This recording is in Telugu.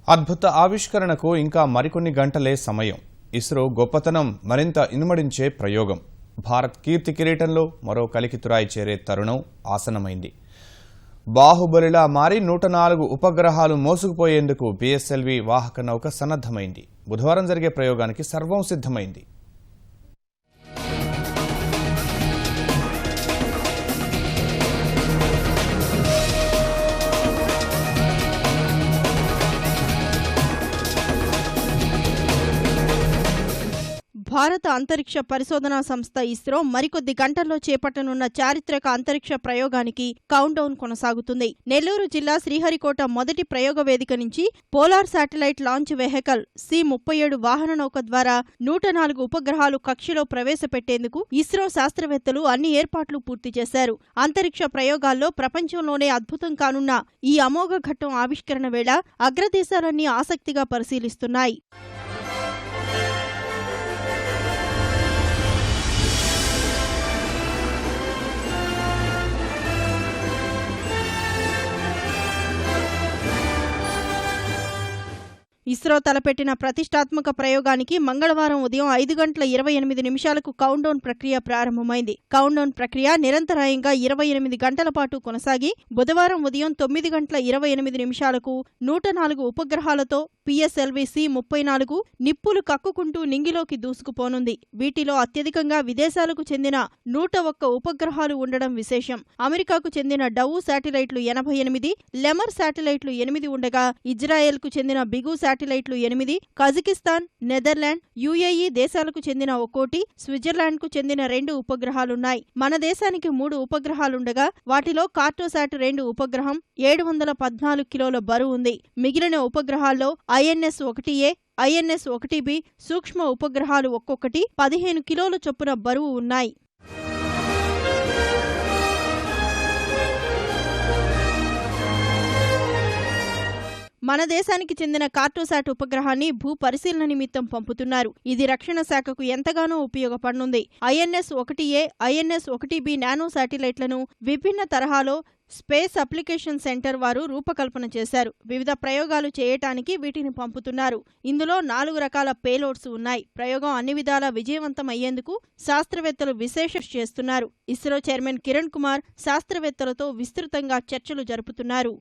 అద్భుత ఆవిష్కరణకు ఇంకా మరికొన్ని గంటలే సమయం. ఇస్రో గొప్పతనం మరింత ఇనుమడించే ప్రయోగం. భారత్ కీర్తి కిరీటంలో మరో కలికితురాయి చేరే తరుణం ఆసనమైంది. బాహుబలిలా మారి 104 ఉపగ్రహాలు మోసుకుపోయేందుకు పిఎస్ఎల్వి వాహక నౌక సన్నద్ధమైంది. బుధవారం జరిగే ప్రయోగానికి సర్వం సిద్ధమైంది. భారత అంతరిక్ష పరిశోధనా సంస్థ ఇస్రో మరికొద్ది గంటల్లో చేపట్టనున్న చారిత్రక అంతరిక్ష ప్రయోగానికి కౌంట్డౌన్ కొనసాగుతుంది. నెల్లూరు జిల్లా శ్రీహరికోట మొదటి ప్రయోగ వేదిక నుంచి polar satellite launch vehicle C-37 వాహన నౌక ద్వారా 104 ఉపగ్రహాలు కక్షలో ప్రవేశపెట్టేందుకు ఇస్రో శాస్త్రవేత్తలు అన్ని ఏర్పాట్లు పూర్తి చేశారు. అంతరిక్ష ప్రయోగాల్లో ప్రపంచంలోనే అద్భుతం కానున్న ఈ అమోఘ ఘట్టం ఆవిష్కరణ వేళ అగ్రదేశాలన్నీ ఆసక్తిగా పరిశీలిస్తున్నాయి. ఇస్రో తలపెట్టిన ప్రతిష్టాత్మక ప్రయోగానికి మంగళవారం ఉదయం 5:28 కౌంట్డౌన్ ప్రక్రియ ప్రారంభమైంది. కౌంట్డౌన్ ప్రక్రియ నిరంతరాయంగా 28 గంటల పాటు కొనసాగి బుధవారం ఉదయం 9:28 104 ఉపగ్రహాలతో పిఎస్ఎల్వి C-34 నిప్పులు కక్కుకుంటూ నింగిలోకి దూసుకుపోనుంది. వీటిలో అత్యధికంగా విదేశాలకు చెందిన 101 ఉపగ్రహాలు ఉండడం విశేషం. అమెరికాకు చెందిన డవు శాటిలైట్లు 88, లెమర్ శాటిలైట్లు 8 ఉండగా ఇజ్రాయెల్కు చెందిన బిగు శాటిలైట్లు 8, కజకిస్తాన్, నెదర్లాండ్, యుఏఈ దేశాలకు చెందిన 1, స్విట్జర్లాండ్కు చెందిన 2 ఉపగ్రహాలున్నాయి. మన దేశానికి 3 ఉపగ్రహాలుండగా వాటిలో కార్టోశాట్ 2 ఉపగ్రహం 714 కిలోల బరువు ఉంది. మిగిలిన ఉపగ్రహాల్లో INS-1A, INS-1B సూక్ష్మ ఉపగ్రహాలు ఒక్కొక్కటి 15 కిలోల చొప్పున బరువు ఉన్నాయి. మన దేశానికి చెందిన కార్టోశాట్ ఉపగ్రహాన్ని భూ పరిశీలన నిమిత్తం పంపుతున్నారు. ఇది రక్షణ శాఖకు ఎంతగానో ఉపయోగపడనుంది. INS-1A, INS-1B నానో శాటిలైట్లను విభిన్న తరహాలో స్పేస్ అప్లికేషన్ సెంటర్ వారు రూపకల్పన చేశారు. వివిధ ప్రయోగాలు చేయటానికి వీటిని పంపుతున్నారు. ఇందులో 4 రకాల పేలోడ్స్ ఉన్నాయి. ప్రయోగం అన్ని విధాలా విజయవంతం అయ్యేందుకు శాస్త్రవేత్తలు విశేష చేస్తున్నారు. ఇస్రో చైర్మన్ కిరణ్ కుమార్ శాస్త్రవేత్తలతో విస్తృతంగా చర్చలు జరుపుతున్నారు.